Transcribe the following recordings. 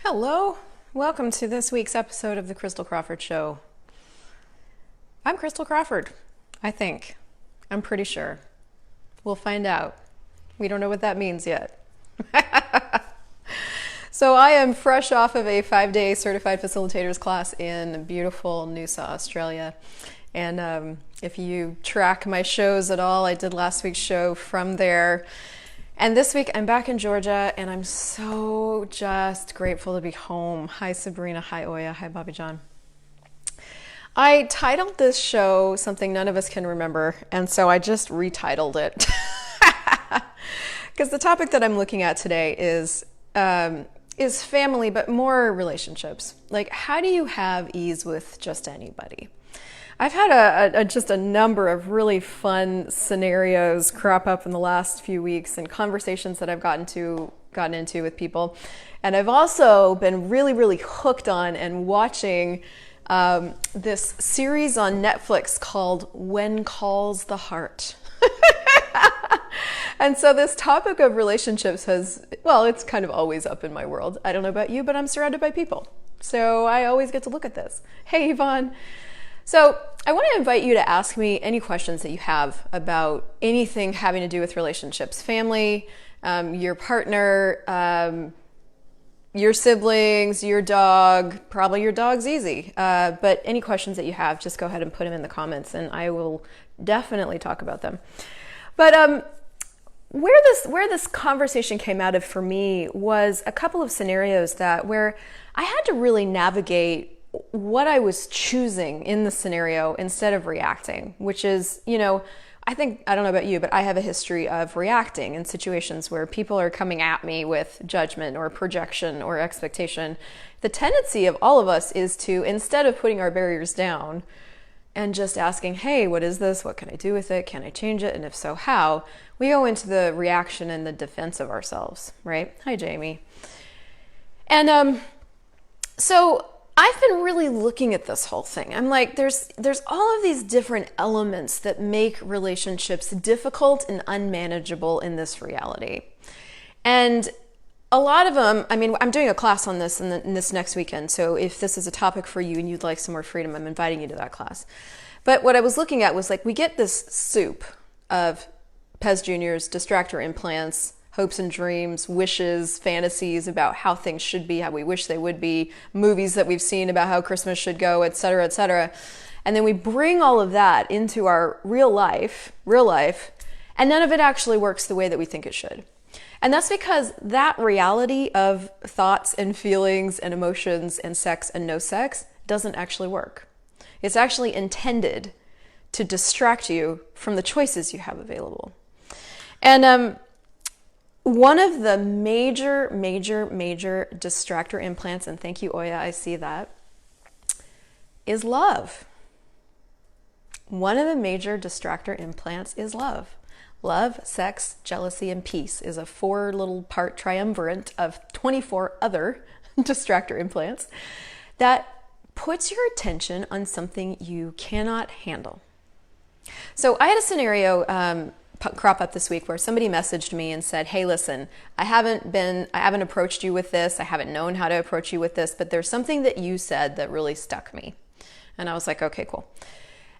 Hello, welcome to this week's episode of the Christel Crawford Show. I'm Christel Crawford, I think. I'm pretty sure. We'll find out. We don't know what that means yet. So I am fresh off of a 5-day Certified Facilitators class in beautiful Noosa, Australia. And if you track my shows at all, I did last week's show from there. And this week I'm back in Georgia, and I'm so just grateful to be home. Hi Sabrina, hi Oya, hi Bobby John. I titled this show something none of us can remember, and so I just retitled it. Because the topic that I'm looking at today is family, but more relationships. Like, how do you have ease with just anybody? I've had just a number of really fun scenarios crop up in the last few weeks and conversations that I've gotten into with people. And I've also been really, really hooked on and watching this series on Netflix called When Calls the Heart. And so this topic of relationships it's kind of always up in my world. I don't know about you, but I'm surrounded by people. So I always get to look at this. Hey, Yvonne. So I want to invite you to ask me any questions that you have about anything having to do with relationships, family, your partner, your siblings, your dog. Probably your dog's easy. But any questions that you have, just go ahead and put them in the comments and I will definitely talk about them. But where this conversation came out of for me was a couple of scenarios where I had to really navigate what I was choosing in the scenario instead of reacting, which is, I don't know about you, but I have a history of reacting in situations where people are coming at me with judgment or projection or expectation. The tendency of all of us is to, instead of putting our barriers down and just asking, hey, what is this? What can I do with it? Can I change it? And if so, how? We go into the reaction and the defense of ourselves, right? Hi, Jamie. And so I've been really looking at this whole thing. I'm like, there's all of these different elements that make relationships difficult and unmanageable in this reality. And a lot of them, I'm doing a class on this in this next weekend. So if this is a topic for you and you'd like some more freedom, I'm inviting you to that class. But what I was looking at was we get this soup of Pez Juniors, Distractor implants, hopes and dreams, wishes, fantasies about how things should be, how we wish they would be, movies that we've seen about how Christmas should go, et cetera, et cetera. And then we bring all of that into our real life, and none of it actually works the way that we think it should. And that's because that reality of thoughts and feelings and emotions and sex and no sex doesn't actually work. It's actually intended to distract you from the choices you have available. And one of the major distractor implants, and thank you, Oya, I see that, is love. One of the major distractor implants is love. Love, sex, jealousy, and peace is a 4-little-part triumvirate of 24 other distractor implants that puts your attention on something you cannot handle. So I had a scenario crop up this week where somebody messaged me and said, hey, listen, I haven't approached you with this. I haven't known how to approach you with this, but there's something that you said that really stuck me. And I was like, okay, cool.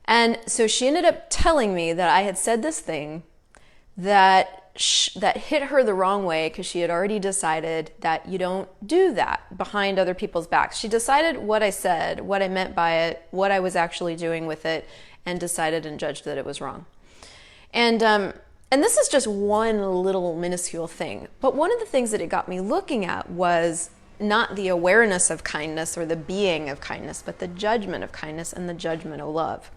And so she ended up telling me that I had said this thing that hit her the wrong way because she had already decided that you don't do that behind other people's backs. She decided what I said, what I meant by it, what I was actually doing with it, and decided and judged that it was wrong. And this is just one little minuscule thing. But one of the things that it got me looking at was not the awareness of kindness or the being of kindness, but the judgment of kindness and the judgment of love.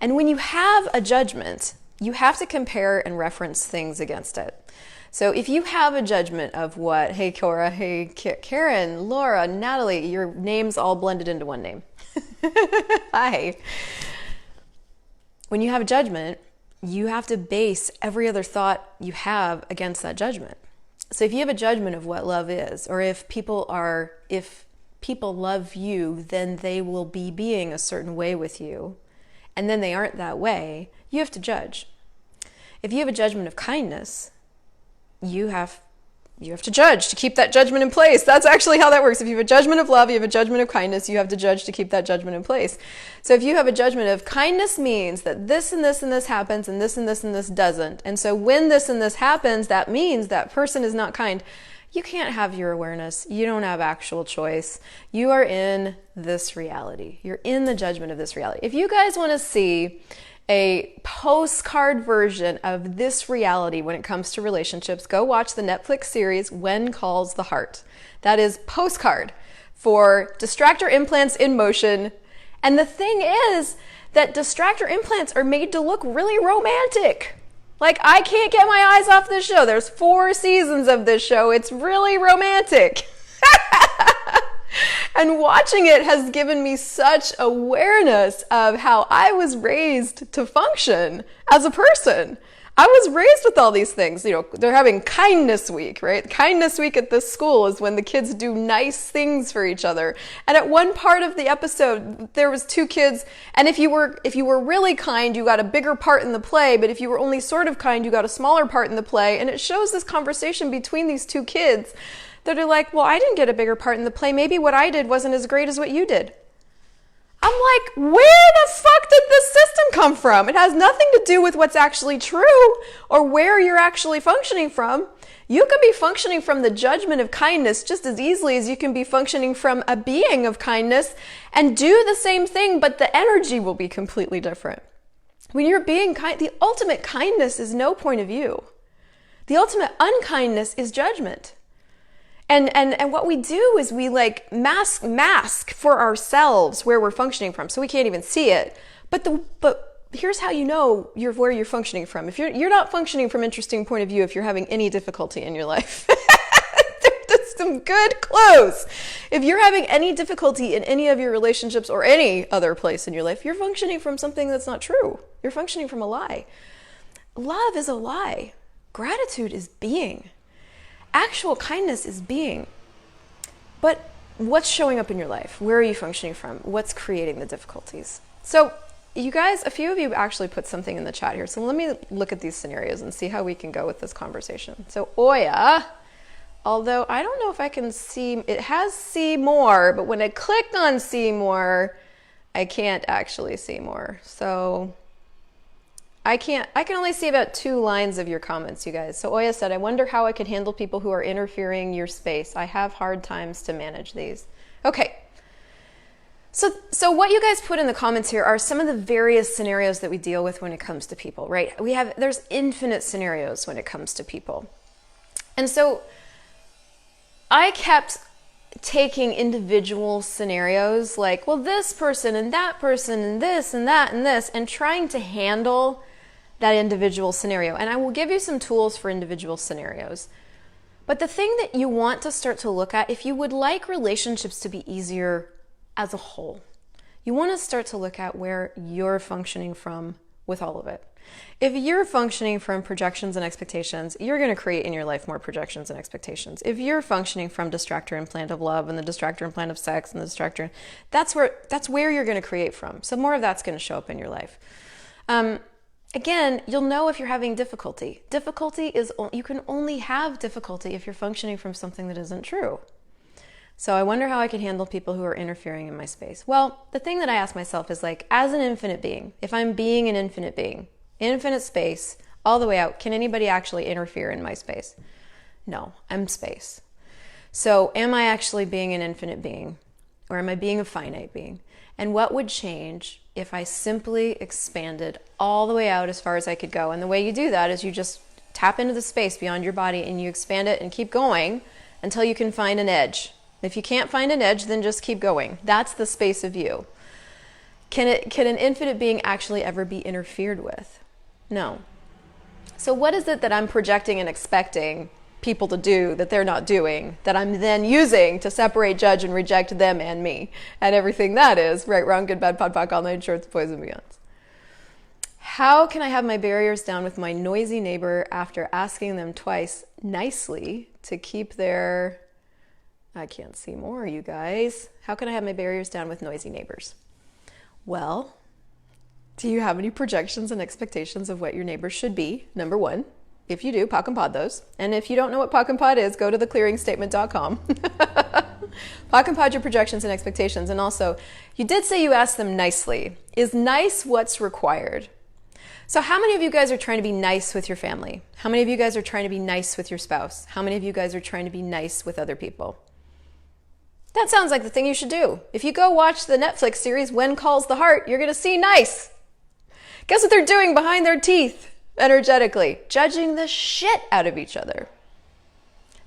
And when you have a judgment, you have to compare and reference things against it. So if you have a judgment of hey Cora, hey Karen, Laura, Natalie, your names all blended into one name. Hi. When you have a judgment, you have to base every other thought you have against that judgment. So if you have a judgment of what love is, or if people love you, then they will be being a certain way with you, and then they aren't that way, you have to judge. If you have a judgment of kindness, you have you have to judge to keep that judgment in place. That's actually how that works. If you have a judgment of love, you have a judgment of kindness, you have to judge to keep that judgment in place. So if you have a judgment of kindness means that this and this and this happens and this and this and this doesn't. And so when this and this happens, that means that person is not kind. You can't have your awareness. You don't have actual choice. You are in this reality. You're in the judgment of this reality. If you guys want to see a postcard version of this reality when it comes to relationships, go watch the Netflix series When Calls the Heart. That is postcard for distractor implants in motion. And the thing is that distractor implants are made to look really romantic. Like, I can't get my eyes off this show. There's 4 seasons of this show. It's really romantic. And watching it has given me such awareness of how I was raised to function as a person. I was raised with all these things. You know, they're having kindness week, right? Kindness week at this school is when the kids do nice things for each other. And at one part of the episode, there was 2 kids, and if you were really kind, you got a bigger part in the play, but if you were only sort of kind, you got a smaller part in the play. And it shows this conversation between these 2 kids that are like, well, I didn't get a bigger part in the play. Maybe what I did wasn't as great as what you did. I'm like, where the fuck did this system come from? It has nothing to do with what's actually true or where you're actually functioning from. You can be functioning from the judgment of kindness just as easily as you can be functioning from a being of kindness and do the same thing, but the energy will be completely different. When you're being kind, the ultimate kindness is no point of view. The ultimate unkindness is judgment. And what we do is we like mask for ourselves where we're functioning from, so we can't even see it. But here's how you know where you're functioning from. If you're not functioning from interesting point of view, if you're having any difficulty in your life, there's some good clues. If you're having any difficulty in any of your relationships or any other place in your life, you're functioning from something that's not true. You're functioning from a lie. Love is a lie. Gratitude is being. Actual kindness is being. But what's showing up in your life? Where are you functioning from? What's creating the difficulties? So you guys, a few of you actually put something in the chat here. So let me look at these scenarios and see how we can go with this conversation. So Oya, although I don't know if I can see, it has see more, but when I click on see more, I can't actually see more. So I can only see about 2 lines of your comments, you guys. So Oya said, I wonder how I could handle people who are interfering your space. I have hard times to manage these. Okay. So what you guys put in the comments here are some of the various scenarios that we deal with when it comes to people, right? There's infinite scenarios when it comes to people. And so I kept taking individual scenarios like, well, this person and that person and this and that and this, and trying to handle that individual scenario. And I will give you some tools for individual scenarios. But the thing that you want to start to look at, if you would like relationships to be easier as a whole, you want to start to look at where you're functioning from with all of it. If you're functioning from projections and expectations, you're going to create in your life more projections and expectations. If you're functioning from distractor implant of love and the distractor implant of sex and the distractor, that's where you're going to create from. So more of that's going to show up in your life. Again, you'll know if you're having difficulty. You can only have difficulty if you're functioning from something that isn't true. So I wonder how I could handle people who are interfering in my space. Well, the thing that I ask myself is like, as an infinite being, if I'm being an infinite being, infinite space, all the way out, can anybody actually interfere in my space? No, I'm space. So am I actually being an infinite being, or am I being a finite being? And what would change if I simply expanded all the way out as far as I could go? And the way you do that is you just tap into the space beyond your body and you expand it and keep going until you can find an edge. If you can't find an edge, then just keep going. That's the space of you. Can an infinite being actually ever be interfered with? No. So what is it that I'm projecting and expecting people to do that they're not doing, that I'm then using to separate, judge, and reject them and me and everything that is right, wrong, good, bad, pod, poc, all night, shorts, boys, and beyonds? How can I have my barriers down with my noisy neighbor after asking them twice nicely to keep their... I can't see more, you guys. How can I have my barriers down with noisy neighbors? Well, do you have any projections and expectations of what your neighbors should be? Number one. If you do, POC and pod those. And if you don't know what POC and pod is, go to theclearingstatement.com. POC and pod your projections and expectations. And also, you did say you asked them nicely. Is nice what's required? So how many of you guys are trying to be nice with your family? How many of you guys are trying to be nice with your spouse? How many of you guys are trying to be nice with other people? That sounds like the thing you should do. If you go watch the Netflix series, When Calls the Heart, you're going to see nice. Guess what they're doing behind their teeth, energetically? Judging the shit out of each other.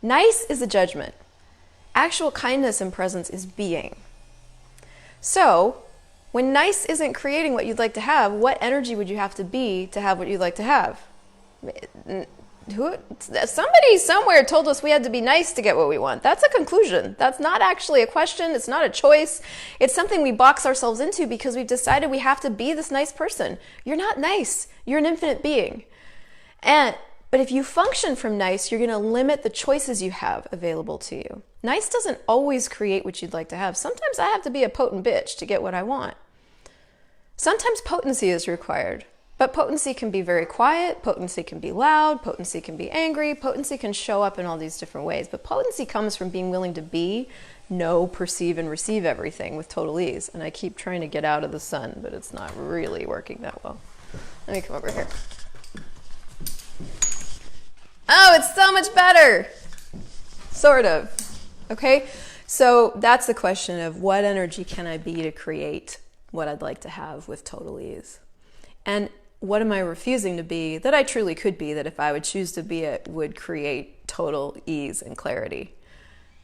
Nice is a judgment. Actual kindness and presence is being. So, when nice isn't creating what you'd like to have, what energy would you have to have what you'd like to have? Somebody somewhere told us we had to be nice to get what we want. That's a conclusion. That's not actually a question. It's not a choice. It's something we box ourselves into because we've decided we have to be this nice person. You're not nice. You're an infinite being. But if you function from nice, you're going to limit the choices you have available to you. Nice doesn't always create what you'd like to have. Sometimes I have to be a potent bitch to get what I want. Sometimes potency is required. But potency can be very quiet, potency can be loud, potency can be angry, potency can show up in all these different ways. But potency comes from being willing to be, know, perceive, and receive everything with total ease. And I keep trying to get out of the sun, but it's not really working that well. Let me come over here. Oh, it's so much better. Sort of. Okay? So that's the question of what energy can I be to create what I'd like to have with total ease? And what am I refusing to be that I truly could be, that if I would choose to be it, would create total ease and clarity?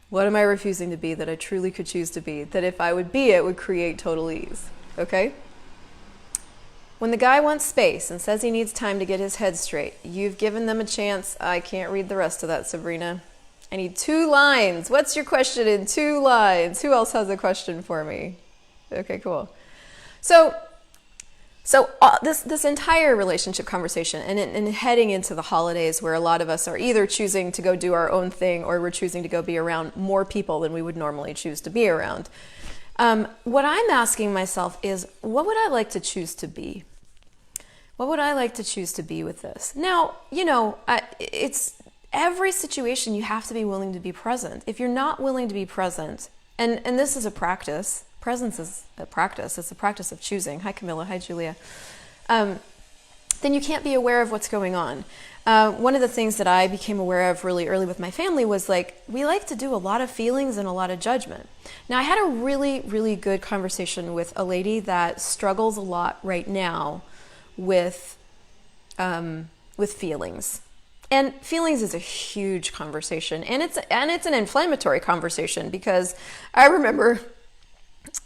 What am I refusing to be that I truly could choose to be, that if I would be it, would create total ease? Okay? When the guy wants space and says he needs time to get his head straight, you've given them a chance. I can't read the rest of that, Sabrina. I need 2 lines. What's your question in 2 lines? Who else has a question for me? Okay, cool. So this entire relationship conversation and heading into the holidays where a lot of us are either choosing to go do our own thing or we're choosing to go be around more people than we would normally choose to be around. What I'm asking myself is, what would I like to choose to be? What would I like to choose to be with this? Now, it's every situation you have to be willing to be present. If you're not willing to be present, and this is a practice, presence is a practice. It's a practice of choosing. Hi, Camilla. Hi, Julia. Then you can't be aware of what's going on. One of the things that I became aware of really early with my family was we like to do a lot of feelings and a lot of judgment. Now, I had a really, really good conversation with a lady that struggles a lot right now with feelings. And feelings is a huge conversation, and it's an inflammatory conversation, because I remember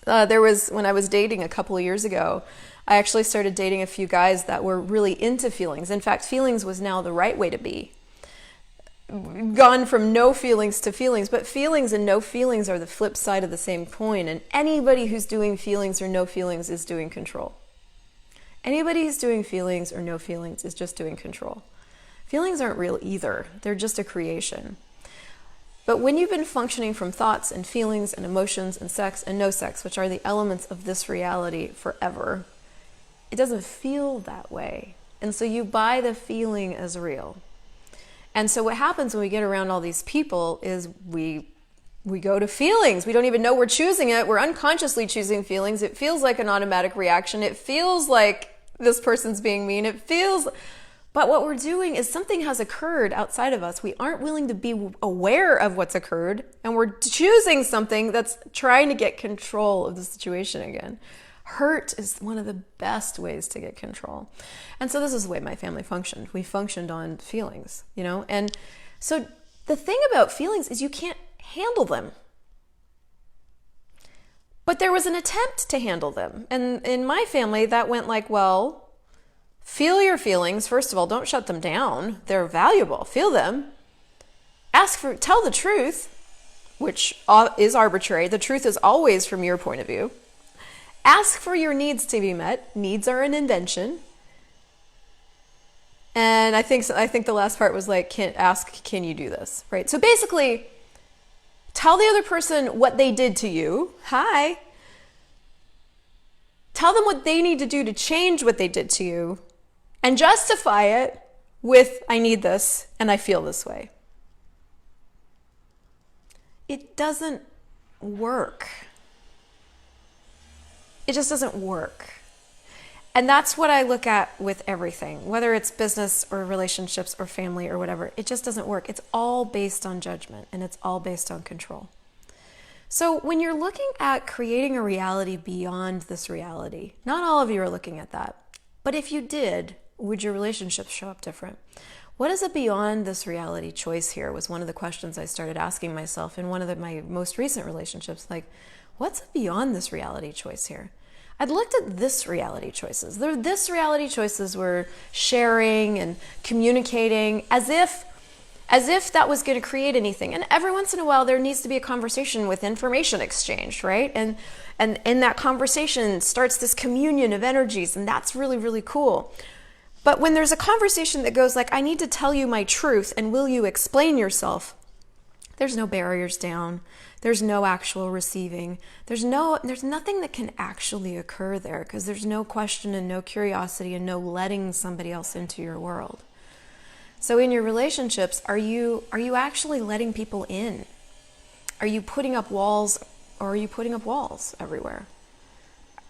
when I was dating a couple of years ago, I actually started dating a few guys that were really into feelings. In fact, feelings was now the right way to be. Gone from no feelings to feelings, but feelings and no feelings are the flip side of the same coin, and anybody who's doing feelings or no feelings is doing control. Anybody who's doing feelings or no feelings is just doing control. Feelings aren't real either. They're just a creation. But when you've been functioning from thoughts and feelings and emotions and sex and no sex, which are the elements of this reality forever, it doesn't feel that way. And so you buy the feeling as real. And so what happens when we get around all these people is we go to feelings. We don't even know we're choosing it. We're unconsciously choosing feelings. It feels like an automatic reaction. It feels like this person's being mean. But what we're doing is something has occurred outside of us. We aren't willing to be aware of what's occurred, and we're choosing something that's trying to get control of the situation again. Hurt is one of the best ways to get control. And so this is the way my family functioned. We functioned on feelings, And so the thing about feelings is you can't handle them. But there was an attempt to handle them. And in my family, that went feel your feelings. First of all, don't shut them down. They're valuable. Feel them. Tell the truth, which is arbitrary. The truth is always from your point of view. Ask for your needs to be met. Needs are an invention. And I think the last part was can you do this? Right? So basically, tell the other person what they did to you. Hi. Tell them what they need to do to change what they did to you, and justify it with I need this and I feel this way. It doesn't work. It just doesn't work. And that's what I look at with everything, whether it's business or relationships or family or whatever. It just doesn't work. It's all based on judgment and it's all based on control. So when you're looking at creating a reality beyond this reality, not all of you are looking at that. But if you did, would your relationships show up different? What is a beyond this reality choice here was one of the questions I started asking myself in one of my most recent relationships. Like, what's a beyond this reality choice here? I'd looked at this reality choices. This reality choices were sharing and communicating as if that was going to create anything. And every once in a while, there needs to be a conversation with information exchanged, right? And in that conversation starts this communion of energies, and that's really, really cool. But when there's a conversation that goes like, I need to tell you my truth, and will you explain yourself? There's no barriers down. There's no actual receiving. There's nothing that can actually occur there because there's no question and no curiosity and no letting somebody else into your world. So in your relationships, are you actually letting people in? Are you putting up walls, or are you putting up walls everywhere?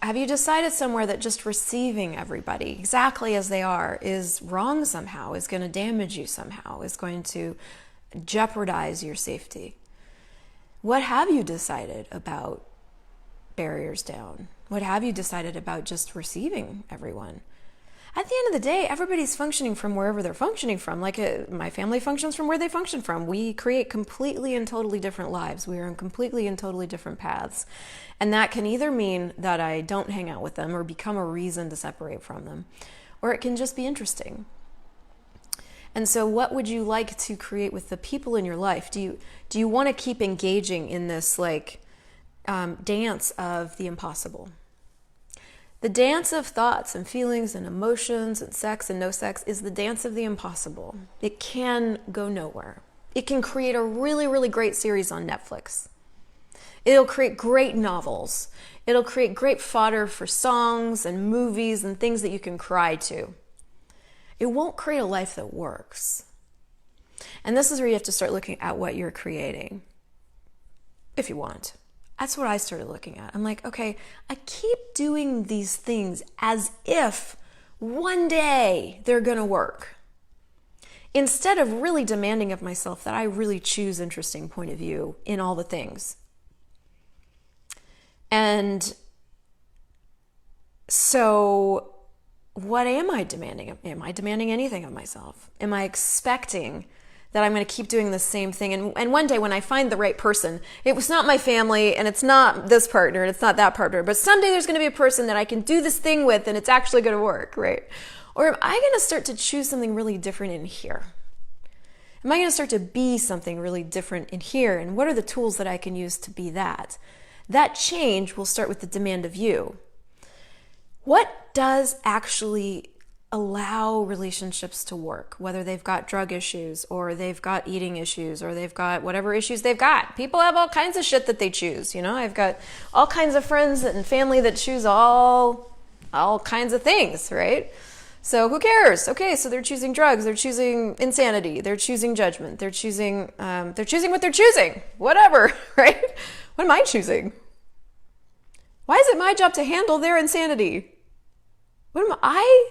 Have you decided somewhere that just receiving everybody exactly as they are is wrong somehow, is going to damage you somehow, is going to jeopardize your safety? What have you decided about barriers down? What have you decided about just receiving everyone? At the end of the day, everybody's functioning from wherever they're functioning from. Like my family functions from where they function from. We create completely and totally different lives. We are on completely and totally different paths. And that can either mean that I don't hang out with them or become a reason to separate from them, or it can just be interesting. And so what would you like to create with the people in your life? Do you want to keep engaging in this dance of the impossible? The dance of thoughts and feelings and emotions and sex and no sex is the dance of the impossible. It can go nowhere. It can create a really, really great series on Netflix. It'll create great novels. It'll create great fodder for songs and movies and things that you can cry to. It won't create a life that works. And this is where you have to start looking at what you're creating, if you want. That's what I started looking at. I'm like, okay, I keep doing these things as if one day they're going to work, instead of really demanding of myself that I really choose interesting point of view in all the things. And so what am I demanding? Am I demanding anything of myself? Am I expecting that I'm going to keep doing the same thing? And one day when I find the right person, it was not my family and it's not this partner and it's not that partner, but someday there's going to be a person that I can do this thing with and it's actually going to work, right? Or am I going to start to choose something really different in here? Am I going to start to be something really different in here? And what are the tools that I can use to be that? That change will start with the demand of you. What does actually allow relationships to work, whether they've got drug issues or they've got eating issues or they've got whatever issues they've got? People have all kinds of shit that they choose. You know, I've got all kinds of friends and family that choose all kinds of things, right? So who cares? Okay, so they're choosing drugs, they're choosing insanity, they're choosing judgment, they're choosing what they're choosing, whatever, right? What am I choosing? Why is it my job to handle their insanity? What am I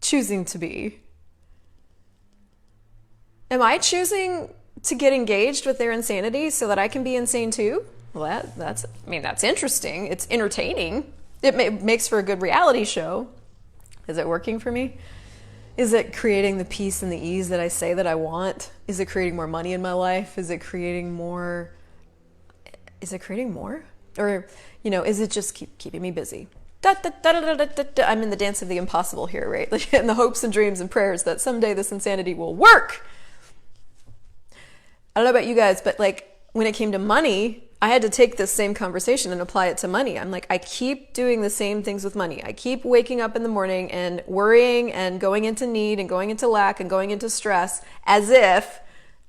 choosing to be? Am I choosing to get engaged with their insanity so that I can be insane too? Well, that's interesting. It's entertaining. It makes for a good reality show. Is it working for me? Is it creating the peace and the ease that I say that I want? Is it creating more money in my life? Is it creating more? Or, is it just keeping me busy? I'm in the dance of the impossible here, right? Like in the hopes and dreams and prayers that someday this insanity will work. I don't know about you guys, but like when it came to money, I had to take this same conversation and apply it to money. I'm like, I keep doing the same things with money. I keep waking up in the morning and worrying and going into need and going into lack and going into stress as if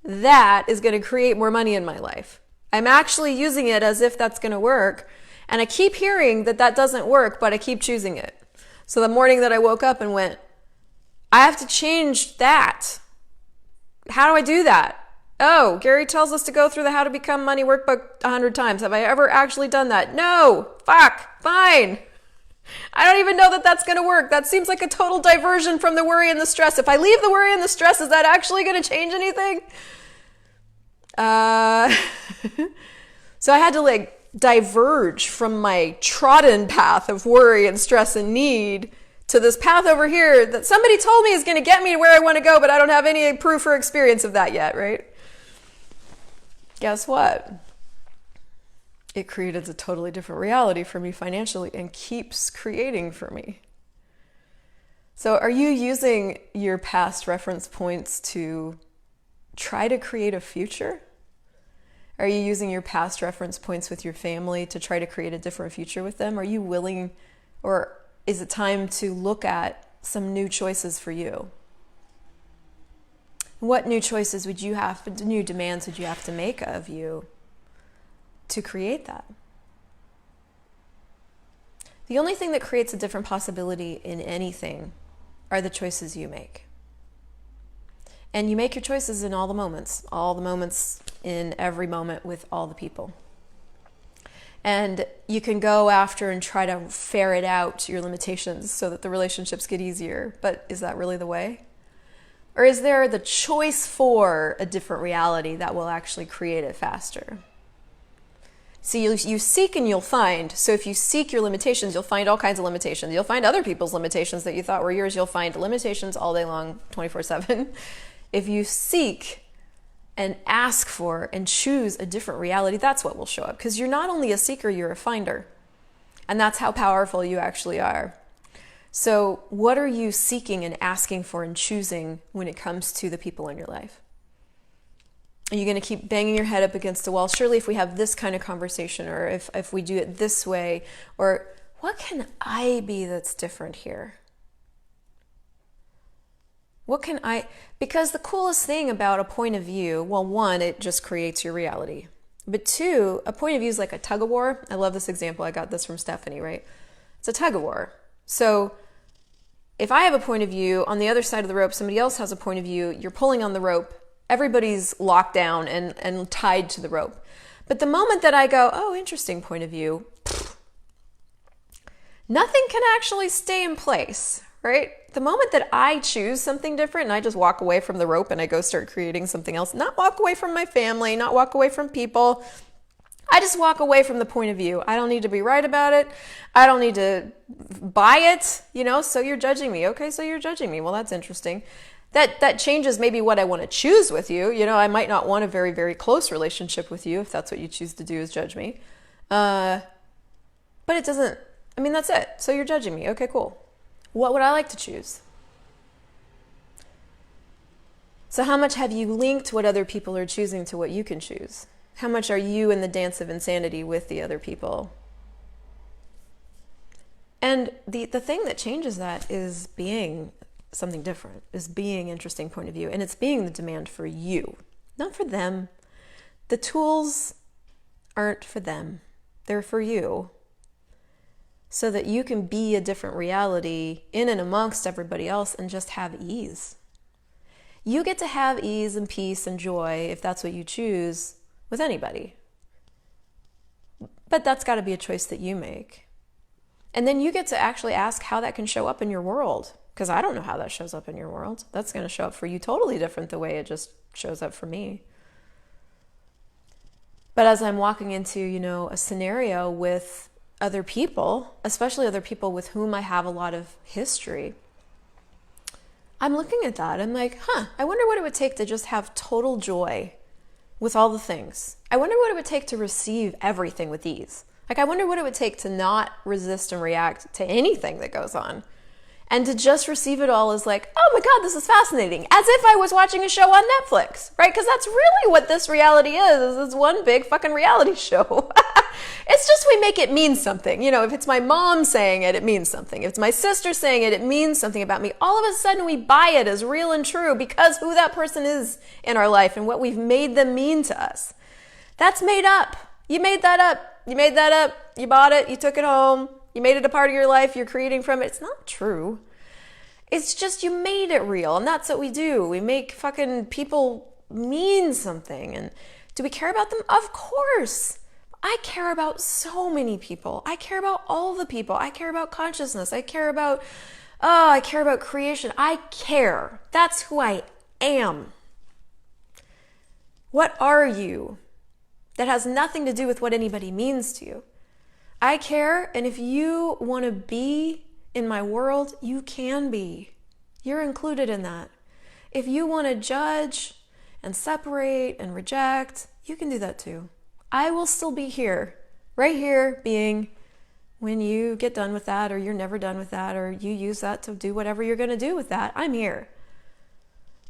that is going to create more money in my life. I'm actually using it as if that's going to work. And I keep hearing that doesn't work, but I keep choosing it. So the morning that I woke up and went, I have to change that. How do I do that? Oh, Gary tells us to go through the How to Become Money workbook 100 times. Have I ever actually done that? No. Fuck. Fine. I don't even know that that's going to work. That seems like a total diversion from the worry and the stress. If I leave the worry and the stress, is that actually going to change anything? So I had to diverge from my trodden path of worry and stress and need to this path over here that somebody told me is going to get me to where I want to go, but I don't have any proof or experience of that yet, right? Guess what? It created a totally different reality for me financially and keeps creating for me. So are you using your past reference points to try to create a future? Are you using your past reference points with your family to try to create a different future with them? Are you willing, or is it time to look at some new choices for you? What new choices would you have, new demands would you have to make of you to create that? The only thing that creates a different possibility in anything are the choices you make. And you make your choices in all the moments in every moment with all the people. And you can go after and try to ferret out your limitations so that the relationships get easier. But is that really the way? Or is there the choice for a different reality that will actually create it faster? See, you seek and you'll find. So if you seek your limitations, you'll find all kinds of limitations. You'll find other people's limitations that you thought were yours. You'll find limitations all day long, 24/7. If you seek and ask for and choose a different reality, that's what will show up. Because you're not only a seeker, you're a finder. And that's how powerful you actually are. So what are you seeking and asking for and choosing when it comes to the people in your life? Are you going to keep banging your head up against the wall? Surely if we have this kind of conversation, or if we do it this way, or what can I be that's different here? Because the coolest thing about a point of view, well, one, it just creates your reality. But two, a point of view is like a tug of war. I love this example. I got this from Stephanie, right? It's a tug of war. So if I have a point of view, on the other side of the rope, somebody else has a point of view, you're pulling on the rope, everybody's locked down and tied to the rope. But the moment that I go, oh, interesting point of view, nothing can actually stay in place, right? The moment that I choose something different and I just walk away from the rope and I go start creating something else, not walk away from my family, not walk away from people, I just walk away from the point of view. I don't need to be right about it. I don't need to buy it, so you're judging me. Okay, so you're judging me. Well, that's interesting. That changes maybe what I want to choose with you. I might not want a very, very close relationship with you if that's what you choose to do is judge me. But it doesn't, that's it. So you're judging me. Okay, cool. What would I like to choose? So how much have you linked what other people are choosing to what you can choose? How much are you in the dance of insanity with the other people? And the thing that changes that is being something different, is being interesting point of view. And it's being the demand for you, not for them. The tools aren't for them. They're for you. So that you can be a different reality in and amongst everybody else and just have ease. You get to have ease and peace and joy, if that's what you choose, with anybody. But that's got to be a choice that you make. And then you get to actually ask how that can show up in your world. Because I don't know how that shows up in your world. That's going to show up for you totally different the way it just shows up for me. But as I'm walking into, a scenario with other people, especially other people with whom I have a lot of history, I'm looking at that. I'm like, I wonder what it would take to just have total joy with all the things. I wonder what it would take to receive everything with ease. I wonder what it would take to not resist and react to anything that goes on. And to just receive it all as like, oh my God, this is fascinating. As if I was watching a show on Netflix, right? Because that's really what this reality is it's one big fucking reality show. It's just we make it mean something. If it's my mom saying it, it means something. If it's my sister saying it, it means something about me. All of a sudden we buy it as real and true because who that person is in our life and what we've made them mean to us. That's made up. You made that up. You made that up. You bought it. You took it home. You made it a part of your life. You're creating from it. It's not true. It's just you made it real, and that's what we do. We make fucking people mean something. And do we care about them? Of course. I care about so many people. I care about all the people. I care about consciousness. I care about creation. I care. That's who I am. What are you? That has nothing to do with what anybody means to you. I care, and if you want to be in my world, you can be. You're included in that. If you want to judge and separate and reject, you can do that too. I will still be here, right here, being when you get done with that, or you're never done with that, or you use that to do whatever you're going to do with that. I'm here.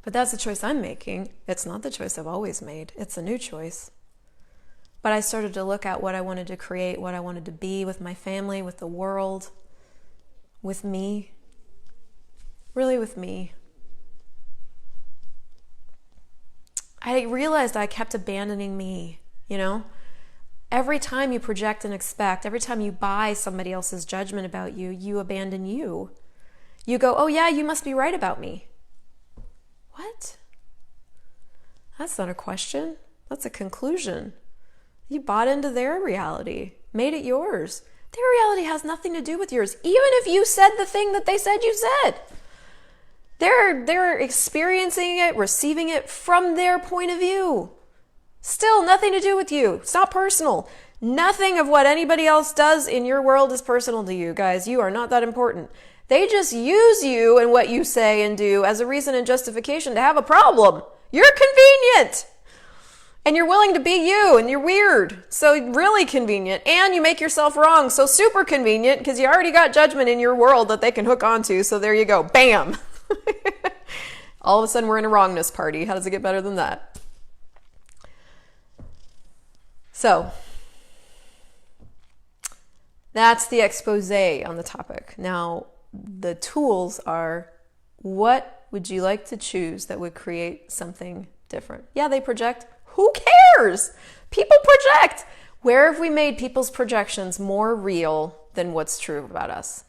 But that's the choice I'm making. It's not the choice I've always made. It's a new choice. But I started to look at what I wanted to create, what I wanted to be with my family, with the world, with me. Really with me. I realized I kept abandoning me, you know? Every time you project and expect, every time you buy somebody else's judgment about you, you abandon you. You go, oh yeah, you must be right about me. What? That's not a question. That's a conclusion. You bought into their reality, made it yours. Their reality has nothing to do with yours. Even if you said the thing that they said you said. They're experiencing it, receiving it from their point of view. Still nothing to do with you. It's not personal. Nothing of what anybody else does in your world is personal to you, guys. You are not that important. They just use you and what you say and do as a reason and justification to have a problem. You're convenient. And you're willing to be you, and you're weird. So really convenient. And you make yourself wrong. So super convenient because you already got judgment in your world that they can hook onto. So there you go. Bam. All of a sudden we're in a wrongness party. How does it get better than that? So that's the expose on the topic. Now, the tools are, what would you like to choose that would create something different? Yeah, they project. Who cares? People project. Where have we made people's projections more real than what's true about us?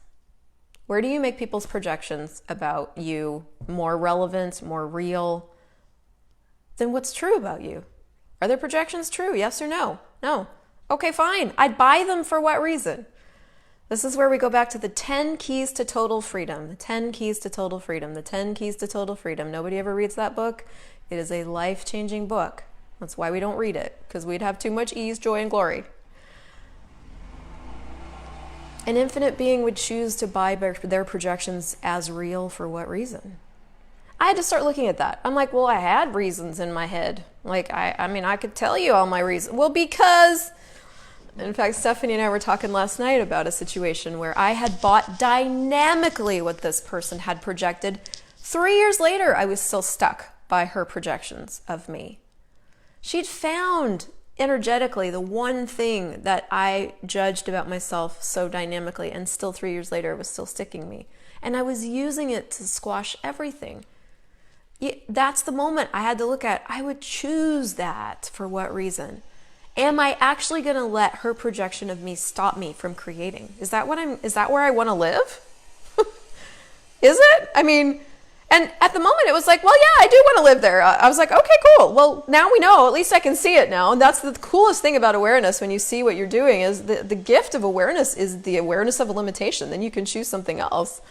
Where do you make people's projections about you more relevant, more real than what's true about you? Are their projections true? Yes or no? No. Okay, fine. I'd buy them for what reason? This is where we go back to the 10 keys to total freedom. The 10 keys to total freedom. The 10 keys to total freedom. Nobody ever reads that book. It is a life-changing book. That's why we don't read it, because we'd have too much ease, joy, and glory. An infinite being would choose to buy their projections as real for what reason? I had to start looking at that. I'm like, well, I had reasons in my head. Like, I mean, I could tell you all my reasons. Well, because, in fact, Stephanie and I were talking last night about a situation where I had bought dynamically what this person had projected. 3 years later, I was still stuck by her projections of me. She'd found energetically the one thing that I judged about myself so dynamically, and still 3 years later, it was still sticking me. And I was using it to squash everything. That's the moment I had to look at. I would choose that for what reason? Am I actually going to let her projection of me stop me from creating? Is that where I want to live? Is it? I mean, and at the moment it was like, well, yeah, I do want to live there. I was like, okay, cool. Well, now we know, at least I can see it now. And that's the coolest thing about awareness. When you see what you're doing, is the gift of awareness is the awareness of a limitation. Then you can choose something else.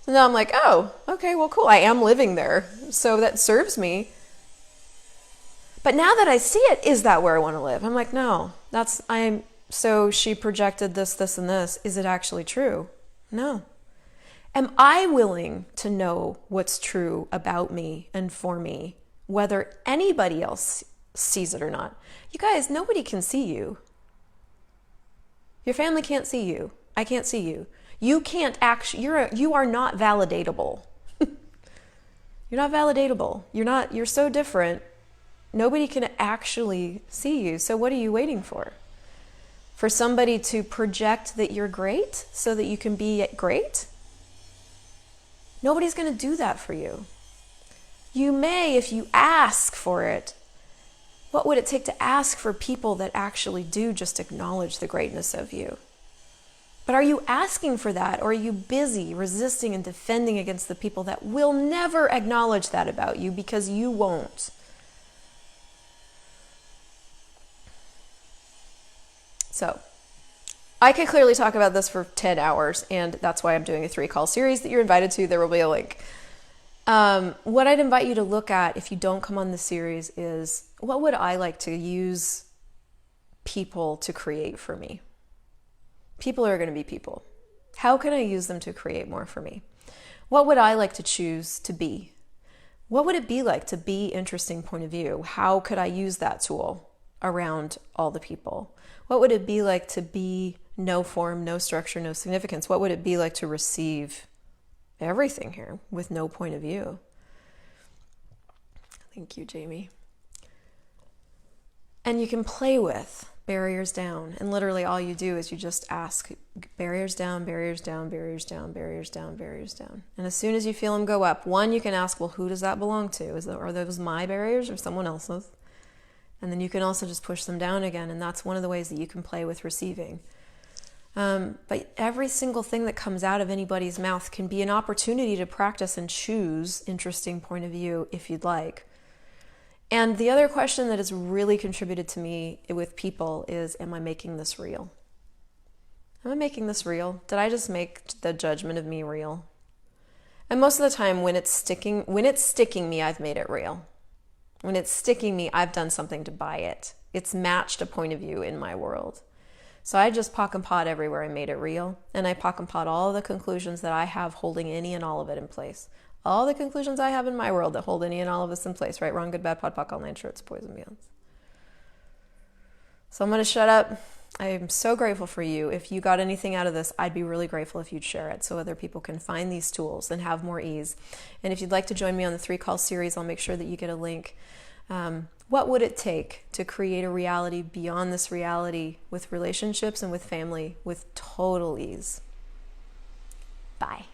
So now I'm like, oh, okay, well, cool. I am living there. So that serves me. But now that I see it, is that where I want to live? I'm like, no, so she projected this, this, and this. Is it actually true? No. Am I willing to know what's true about me and for me, whether anybody else sees it or not? You guys, nobody can see you. Your family can't see you. I can't see you. You can't you are not validatable. You're not validatable. You're so different. Nobody can actually see you. So what are you waiting for? For somebody to project that you're great so that you can be great? Nobody's going to do that for you. You may if you ask for it. What would it take to ask for people that actually do just acknowledge the greatness of you? But are you asking for that, or are you busy resisting and defending against the people that will never acknowledge that about you because you won't? So, I could clearly talk about this for 10 hours, and that's why I'm doing a 3-call series that you're invited to. There will be a link. What I'd invite you to look at if you don't come on the series is, what would I like to use people to create for me? People are going to be people. How can I use them to create more for me? What would I like to choose to be? What would it be like to be interesting point of view? How could I use that tool around all the people? What would it be like to be no form, no structure, no significance? What would it be like to receive everything here with no point of view? Thank you, Jamie. And you can play with barriers down. And literally all you do is you just ask barriers down, barriers down, barriers down, barriers down, barriers down. And as soon as you feel them go up, one, you can ask, well, who does that belong to? Are those my barriers or someone else's? And then you can also just push them down again. And that's one of the ways that you can play with receiving. But every single thing that comes out of anybody's mouth can be an opportunity to practice and choose interesting point of view if you'd like. And the other question that has really contributed to me with people is, am I making this real? Am I making this real? Did I just make the judgment of me real? And most of the time when it's sticking me, I've made it real. When it's sticking me, I've done something to buy it. It's matched a point of view in my world. So I just pock and pot everywhere I made it real. And I pock and pot all the conclusions that I have holding any and all of it in place. All the conclusions I have in my world that hold any and all of this in place. Right, wrong, good, bad, pod, poc, all nine shorts, boys and beyonds. So I'm going to shut up. I am so grateful for you. If you got anything out of this, I'd be really grateful if you'd share it so other people can find these tools and have more ease. And if you'd like to join me on the 3-call series, I'll make sure that you get a link. What would it take to create a reality beyond this reality with relationships and with family with total ease? Bye.